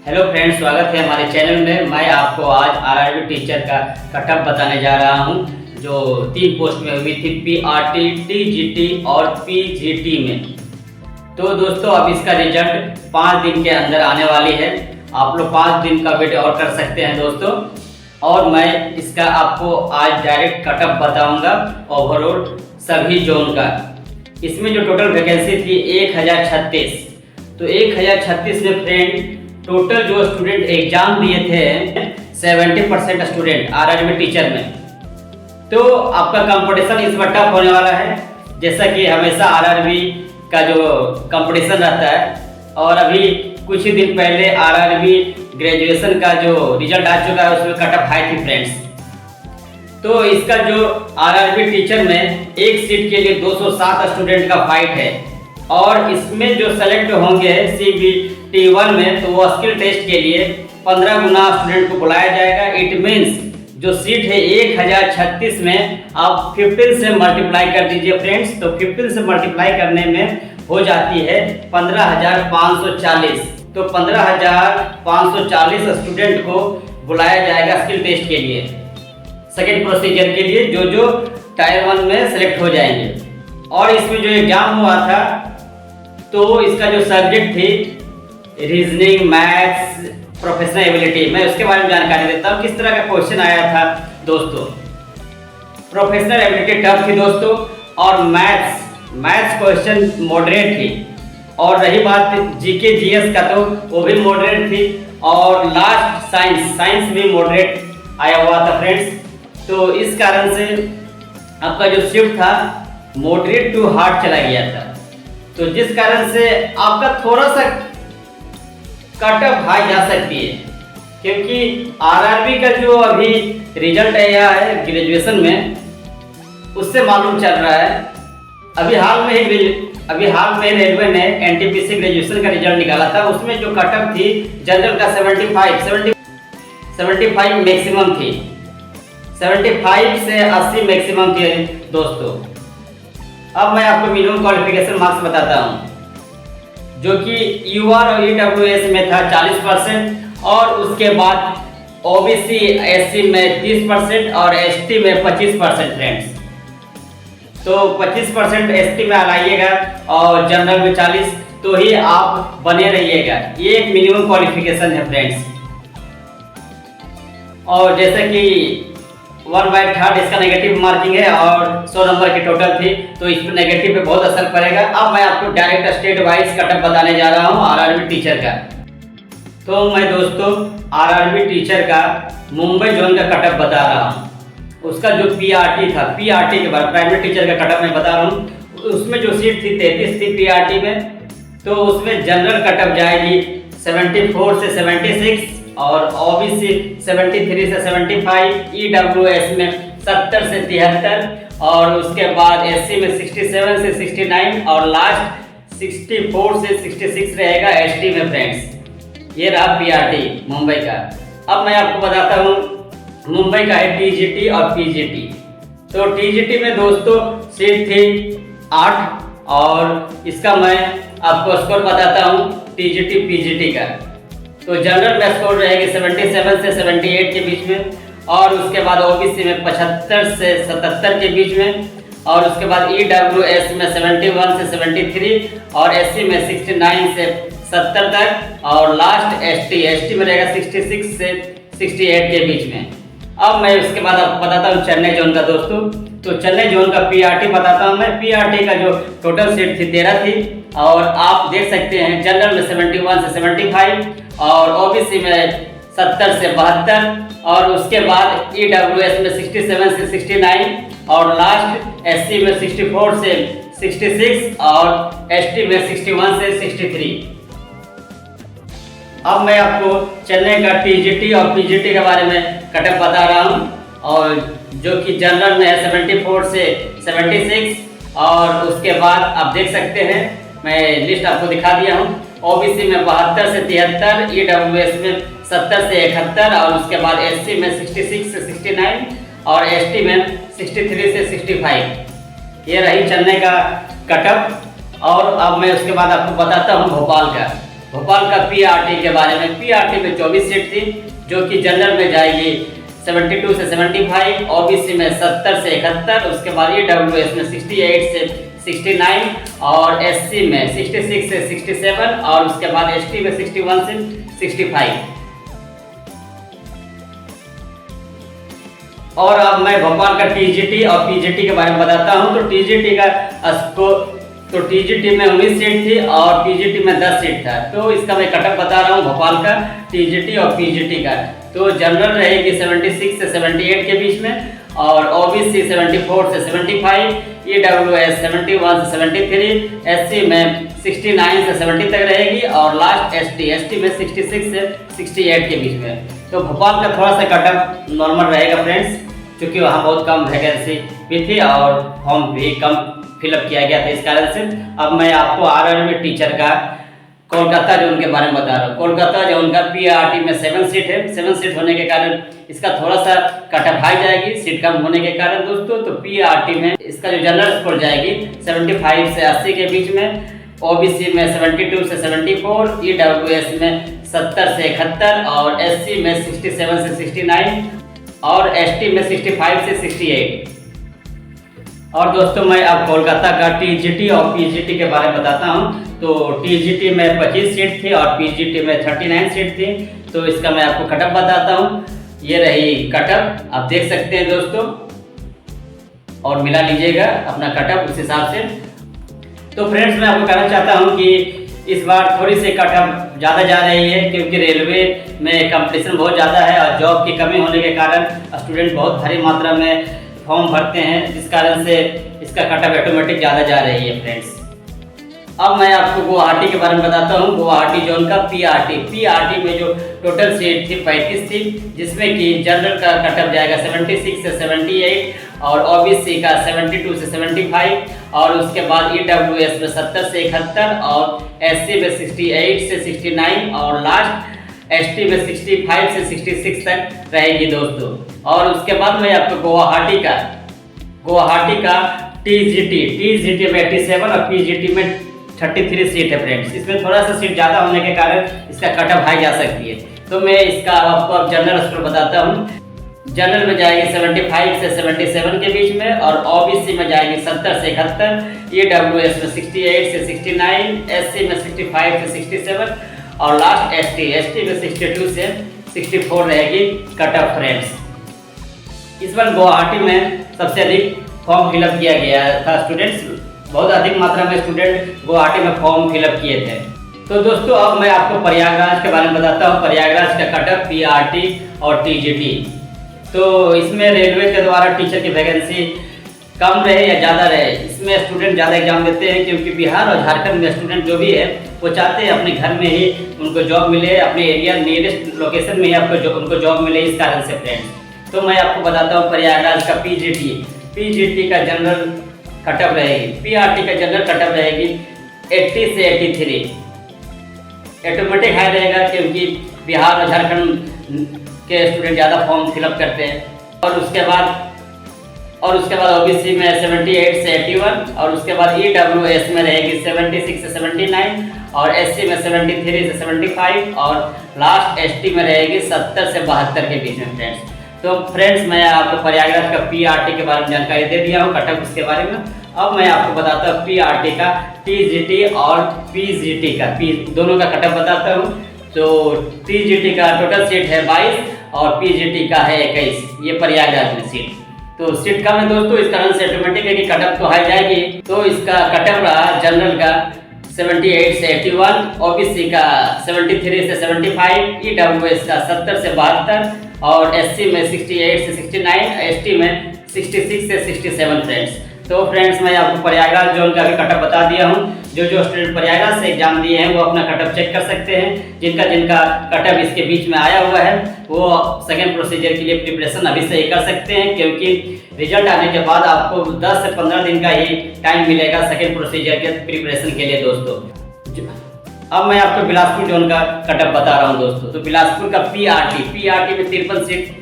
Hello friends, स्वागत है हमारे चैनल में। मैं आपको आज आरआरबी टीचर का कटअप बताने जा रहा हूं, जो 3 पोस्ट में हुई थी, पीआरटी, टीजीटी और पीजीटी में। तो दोस्तों, अब इसका रिजल्ट 5 दिन के अंदर आने वाली है। आप लोग 5 दिन का वेट और कर सकते हैं दोस्तों। और मैं इसका आपको आज डायरेक्ट कटअप बताऊंगा ओवरऑल सभी जोन का। इसमें जो टोटल वैकेंसी थी 1036। तो 1036 में फ्रेंड टोटल जो स्टूडेंट एग्जाम दिए थे 70% स्टूडेंट आरआरबी टीचर में। तो आपका कंपटीशन इस बार टफ होने वाला है, जैसा कि हमेशा आरआरबी का जो कंपटीशन रहता है। और अभी कुछ ही दिन पहले आरआरबी ग्रेजुएशन का जो रिजल्ट आ चुका है, उसमें कटअप हाई थी फ्रेंड्स। तो इसका जो आरआरबी टीचर में एक सीट के लिए 207 स्टूडेंट का फाइट है। और इसमें जो सेलेक्ट होंगे CBT 1 में, तो वो स्किल टेस्ट के लिए 15 गुना स्टूडेंट को बुलाया जाएगा। इट मीन्स जो सीट है 1036 में आप 15 से मल्टीप्लाई कर दीजिए फ्रेंड्स। तो 15 से मल्टीप्लाई करने में हो जाती है 15,540। तो 15,540 स्टूडेंट को बुलाया जाएगा स्किल टेस्ट के लिए, सेकेंड प्रोसीजर के लिए, जो टायर 1 में सेलेक्ट हो जाएंगे। और इसमें जो एग्जाम हुआ था, तो इसका जो सब्जेक्ट थी रीजनिंग, मैथ्स, प्रोफेशनल एबिलिटी, मैं उसके बारे में जानकारी देता हूँ किस तरह का क्वेश्चन आया था दोस्तों। प्रोफेशनल एबिलिटी टफ थी दोस्तों, और मैथ्स क्वेश्चन मॉडरेट थी। और रही बात जीके जीएस का, तो वो भी मॉडरेट थी। और लास्ट साइंस भी मॉडरेट आया हुआ था फ्रेंड्स। तो इस कारण से आपका जो शिफ्ट था मॉडरेट टू हार्ड चला गया था। तो जिस कारण से आपका थोड़ा सा कटअप हाई जा सकती है, क्योंकि आरआरबी का जो अभी रिजल्ट आया है ग्रेजुएशन में, उससे मालूम चल रहा है। अभी हाल में रेलवे ने एनटीपीसी ग्रेजुएशन का रिजल्ट निकाला था। उसमें जो कटअप थी जनरल का 75 मैक्सिमम थी, 75 से 80 मैक्सिमम थी दोस्तों। अब मैं आपको मिनिमम क्वालिफिकेशन मार्क्स बताता हूं, जो कि यूआर और ईडब्ल्यूएस में था 40%, और उसके बाद ओबीसी एससी में 30% और एसटी में 25% फ्रेंड्स। तो 25% एसटी में लाइएगा और जनरल में 40, तो ही आप बने रहिएगा। ये एक मिनिमम क्वालिफिकेशन है फ्रेंड्स। और जैसे कि 1/3 इसका नेगेटिव मार्किंग है और 100 नंबर की टोटल थी, तो इस पर नेगेटिव पे बहुत असर पड़ेगा। अब मैं आपको डायरेक्ट स्टेट वाइज कटअप बताने जा रहा हूँ आरआरबी टीचर का। तो मैं दोस्तों आरआरबी टीचर का मुंबई जोन का कटअप बता रहा हूँ। उसका जो पीआरटी था, पीआरटी के बाद प्राइमरी टीचर का कटअप मैं बता रहा हूँ। उसमें जो सीट थी 33 थी पीआरटी में, तो उसमें जनरल कटअप जाएगी 74 से 76, और ओबीसी 73 से 75, ईडब्ल्यूएस में 70 से 73, और उसके बाद एससी में 67 से 69, और लास्ट 64 से 66 रहेगा एसटी में फ्रेंड्स। ये रहा पीआरटी मुंबई का। अब मैं आपको बताता हूँ मुंबई का है टीजीटी और पीजीटी। तो टीजीटी में दोस्तों सीट थी 8, और इसका मैं आपको स्कोर बताता हूँ टीजीटी पीजीटी का। तो जनरल में स्कोर रहेगी 77 से 78 के बीच में, और उसके बाद ओबीसी में 75 से 77 के बीच में, और उसके बाद ईडब्ल्यूएस में 71 से 73, और एससी में 69 से 70 तक, और लास्ट एसटी में रहेगा 66 से 68 के बीच में। अब मैं उसके बाद आपको बताता हूँ चेन्नई जोन का दोस्तों। तो चेन्नई जोन का पीआरटी बताता हूँ मैं। पीआरटी का जो टोटल सीट थी 13 थी, और आप देख सकते हैं जनरल में 71 से 75, और ओबीसी में 70 से 72, और उसके बाद ईडब्ल्यूएस में 67 से 69, और लास्ट एससी में 64 से 66, और एसटी में 61 से 63। अब मैं आपको चेन्नई का टीजीटी और पीजीटी के बारे में कटअप बता रहा हूँ, और जो कि जनरल में है 74 से 76, और उसके बाद आप देख सकते हैं, मैं लिस्ट आपको दिखा दिया हूँ। ओबीसी में 72 से 73, ईडब्ल्यूएस में 70 से 71, और उसके बाद एससी में 66 से 69, और एसटी में 63 से 65। ये रही चेन्नई का कटअप। और अब मैं उसके बाद आपको बताता हूँ भोपाल का। भोपाल का पीआरटी के बारे में, पीआरटी में 24 सीट थी जो कि जनरल में जाएगी 72 से 75, ओबीसी में 70 से 71, उसके बाद ईडब्ल्यूएस में 68 से 69 और एससी में 66 से 67 और उसके बाद एसटी में 61 से 65। और अब मैं भोपाल का टीजीटी और पीजीटी के बारे में बताता हूं। तो टीजीटी का तो टीजीटी में 19 सीट थी और पीजीटी में 10 सीट था। तो इसका मैं कटअप बता रहा हूं भोपाल का टीजीटी और पीजीटी का। तो जनरल रहेगी 76 से 78 के बीच में और ओबीसी 74 से 75, ईडब्ल्यूएस 71 से 73, एससी में 69 से 70 तक रहेगी और लास्ट एसटी में 66 से 68 के बीच में। तो भोपाल का थोड़ा सा कटअप नॉर्मल रहेगा फ्रेंड्स, क्योंकि वहाँ बहुत कम वैकेंसी भी थी और फॉर्म भी कम फिलअप किया गया था, इस कारण से। अब मैं आपको आरआरबी टीचर का कोलकाता जो उनके बारे में बता रहा हूँ। कोलकाता जो उनका पीआरटी में 7 सीट है, 7 सीट होने के कारण इसका थोड़ा सा कटअप हाई जाएगी सीट कम होने के कारण दोस्तों। तो पीआरटी में इसका जो जनरल स्कोर जाएगी 75 से 80 के बीच में, ओबीसी में 72 से 74, ईडब्ल्यूएस में 70 से 71 और एससी में 67 से 69 और एसटी में 65 से 68। और दोस्तों मैं अब कोलकाता का टीजीटी और पीजीटी के बारे में बताता हूं। तो टीजीटी में 25 सीट थी और पीजीटी में 39 सीट थी। तो इसका मैं आपको कटअप बताता हूं। ये रही कटअप, आप देख सकते हैं दोस्तों, और मिला लीजिएगा अपना कटअप उस हिसाब से। तो फ्रेंड्स मैं आपको कहना चाहता हूं कि इस बार थोड़ी सी कटअप ज़्यादा जा रही है, क्योंकि रेलवे में कंपटीशन बहुत ज़्यादा है और जॉब की कमी होने के कारण स्टूडेंट बहुत भारी मात्रा में फॉर्म भरते हैं, जिस कारण से इसका कटअप ऑटोमेटिक ज़्यादा जा रही है फ्रेंड्स। अब मैं आपको गुवाहाटी के बारे में बताता हूँ। गुवाहाटी जोन का पीआरटी में जो टोटल सीट थी 35 थी, जिसमें कि जनरल का कटअप जाएगा 76 से 78 और ओबीसी का 72 से 75 और उसके बाद ईडब्ल्यूएस में 70 से 71 और एससी में 68 से 69 और लास्ट एसटी में 65 से 66 तक रहेगी दोस्तों। और उसके बाद मैं आपको गुवाहाटी का टीजीटी में 87 और पीजीटी में 33 सीट है फ्रेंड्स। इसमें थोड़ा सा सीट ज़्यादा होने के कारण इसका कटअप हाई जा सकती है। तो मैं इसका आपको अब जनरल स्कोर बताता हूँ। जनरल में जाएगी 75 से 77 के बीच में और ओबीसी में जाएगी 70 से 71, ईडब्ल्यूएस में 68 से 69, एससी में 65 से 67 और लास्ट एसटी में 62 से 64 रहेगी कटअप फ्रेंड्स। इस बार गुवाहाटी में सबसे अधिक फॉर्म फिलअप किया गया था स्टूडेंट्स, बहुत अधिक मात्रा में स्टूडेंट गुवाहाटी में फॉर्म फिलअप किए थे। तो दोस्तों अब मैं आपको प्रयागराज के बारे में बताता हूँ। प्रयागराज का कटअप पीआरटी और टीजीटी। तो इसमें रेलवे के द्वारा टीचर की वैकेंसी कम रहे या ज़्यादा रहे, इसमें स्टूडेंट ज़्यादा एग्जाम देते हैं, क्योंकि बिहार और झारखंड में स्टूडेंट जो भी है वो चाहते हैं अपने घर में ही उनको जॉब मिले, अपने एरिया नियरेस्ट लोकेशन में ही उनको जॉब मिले, इस कारण से फ्रेंड्स। तो मैं आपको बताता हूँ प्रयागराज का पीजीटी का जनरल कटअप रहेगी, पीआरटी का जनरल कटअप रहेगी 80 से 83। ऑटोमेटिक हाई रहेगा, क्योंकि बिहार और झारखंड के स्टूडेंट ज़्यादा फॉर्म फिलअप करते हैं। और उसके बाद ओबीसी में 78 से 81 और उसके बाद ईडब्ल्यूएस में रहेगी 76 से 79 और एससी में 73 से 75 और लास्ट एसटी में रहेगी 70 से 72 के बीच में फ्रेंड्स। तो फ्रेंड्स मैं आपको प्रयागराज का पीआरटी के बारे में जानकारी दे दिया हूँ, कटअप उसके बारे में। अब मैं आपको बताता हूँ पीआरटी का, टीजीटी और पीजीटी का दोनों का कटअप बताता हूँ। तो टीजीटी का टोटल सीट है 22 और पीजीटी का है 21, ये प्रयागराज में सीट। तो सीट कम है दोस्तों, इस कारण से ऑटोमेटिक है कि कटअप तो हाई जाएगी। तो इसका कटअप रहा जनरल का 78 से 81, ओबीसी का 73 से 75, ईडब्ल्यूएस का 70 से 72 और एससी में 68 से 69, एसटी में 66 से 67 फ्रेंड्स। तो फ्रेंड्स मैं आपको प्रयागराज जोन का भी कटअप बता दिया हूँ। जो स्टूडेंट प्रयागराज से एग्जाम दिए हैं वो अपना कटअप चेक कर सकते हैं। जिनका कटअप इसके बीच में आया हुआ है वो सेकेंड प्रोसीजर के लिए प्रिपरेशन अभी से ही कर सकते हैं, क्योंकि रिजल्ट आने के बाद आपको 10 से 15 दिन का ही टाइम मिलेगा सेकेंड प्रोसीजर के प्रिपरेशन के लिए दोस्तों। अब मैं आपको बिलासपुर जोन का कटअप बता रहा हूँ दोस्तों। तो बिलासपुर का पीआरटी में 53 सीट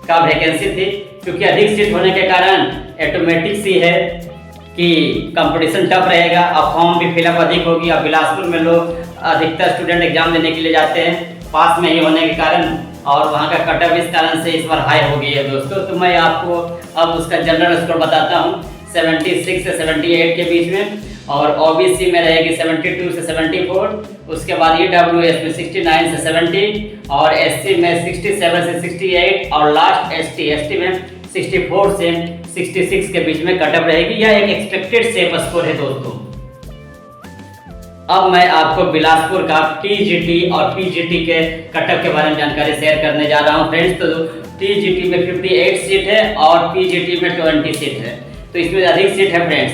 का वैकेंसी थी, क्योंकि अधिक सीट होने के कारण ऑटोमेटिक सी है कि कंपटीशन टफ रहेगा, अब फॉर्म भी फिलअप अधिक होगी। अब बिलासपुर में लोग अधिकतर स्टूडेंट एग्जाम देने के लिए जाते हैं पास में ही होने के कारण, और वहाँ का कट ऑफ इस कारण से इस बार हाई हो गई है दोस्तों। तो मैं आपको अब उसका जनरल स्कोर बताता हूँ 76 से 78 के बीच में, और ओबीसी में रहेगी 72 से 74, उसके बाद ईडब्ल्यूएस में 69 से 70, और एससी में 67 से 68, और लास्ट एसटी में 64 से 66 के बीच में कट ऑफ रहेगी। यह एक एक्सपेक्टेड सेफ स्कोर है दोस्तों। अब मैं आपको बिलासपुर का टीजीटी और पीजीटी के कट ऑफ के बारे में जानकारी शेयर करने जा रहा हूं फ्रेंड्स। तो टीजीटी में 58 सीट है और पीजीटी में 20 सीट है, तो इसमें अधिक सीट है फ्रेंड्स।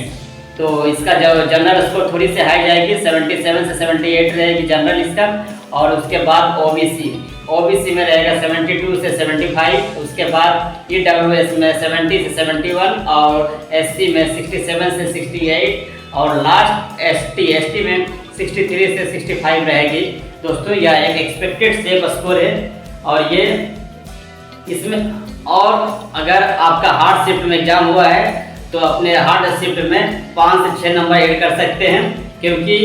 तो इसका जो जनरल स्कोर थोड़ी सी हाई जाएगी, 77 से 78 रहेगी जनरल इसका, और उसके बाद ओबीसी में रहेगा 72 से 75, उसके बाद ईडब्ल्यूएस में 70 से 71, और एससी में 67 से 68, और लास्ट एसटी में 63 से 65 रहेगी दोस्तों। यह एक एक्सपेक्टेड सेफ स्कोर है, और ये इसमें, और अगर आपका हार्ड शिफ्ट में एग्जाम हुआ है तो अपने हार्ड शिफ्ट में 5 से 6 नंबर ऐड कर सकते हैं, क्योंकि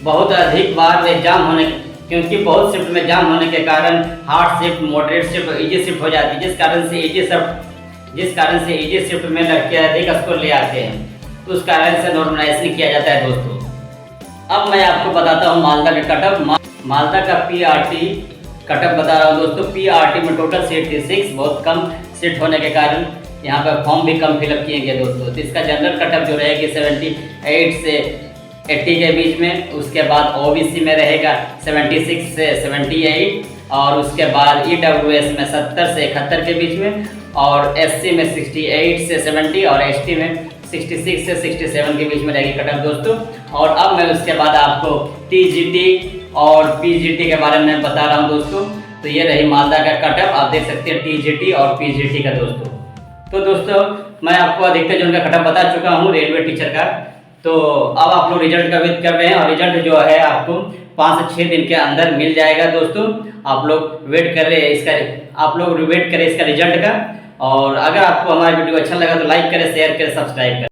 बहुत अधिक बार एग्जाम होने, क्योंकि बहुत शिफ्ट में एग्जाम होने के कारण hard shift, moderate shift, easy shift हो जाती है, जिस कारण से इजी शिफ्ट में लड़के अधिक स्कोर ले आते हैं, तो उस कारण से नॉर्मलाइजेशन किया जाता है दोस्तों। अब मैं आपको बताता हूँ मालदा का कट ऑफ। मालदा का पीआरटी कट ऑफ बता रहा हूँ दोस्तों। पीआरटी में टोटल सीट थी 6, बहुत कम सीट होने के कारण यहाँ पर फॉर्म भी कम फिलअप किए गए दोस्तों। तो इसका जनरल कट ऑफ जो रहेगी 78 से 80 के बीच में, उसके बाद ओबीसी में रहेगा 76 से 78, और उसके बाद ईडब्ल्यूएस में 70 से 71 के बीच में, और एससी में 68 से 70, और एसटी में 66 से 67 के बीच में रहेगी कट ऑफ दोस्तों। और अब मैं उसके बाद आपको टीजीटी और पीजीटी के बारे में बता रहा हूँ दोस्तों। तो ये रही मालदा का कट ऑफ, आप देख सकते हैं टीजीटी और पीजीटी का दोस्तों। तो दोस्तों मैं आपको अधिकतर जो उनका कट ऑफ बता चुका हूँ रेलवे टीचर का। तो अब आप लोग रिजल्ट का वेट कर रहे हैं, और रिजल्ट जो है आपको 5 से 6 दिन के अंदर मिल जाएगा दोस्तों। आप लोग वेट कर रहे हैं इसका रिजल्ट का। और अगर आपको हमारा वीडियो अच्छा लगा तो लाइक करें, शेयर करें, सब्सक्राइब करें।